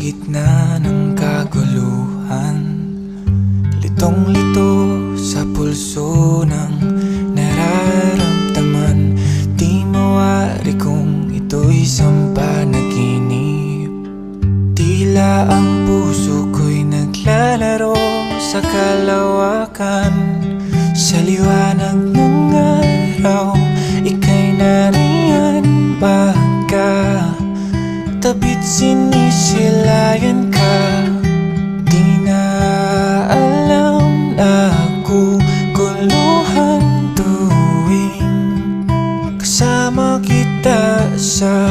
gitna ng kaguluhan, litong-lito sa pulso ng nararamdaman. Di mawari kung ito'y sampanaginip. Tila ang puso ko'y naglalaro sa kalawakan. Sa liwanag ng araw, ika'y nariyan. Tabit sinisilayan ka. Di na alam na guguluhan tuwing kasama kita sa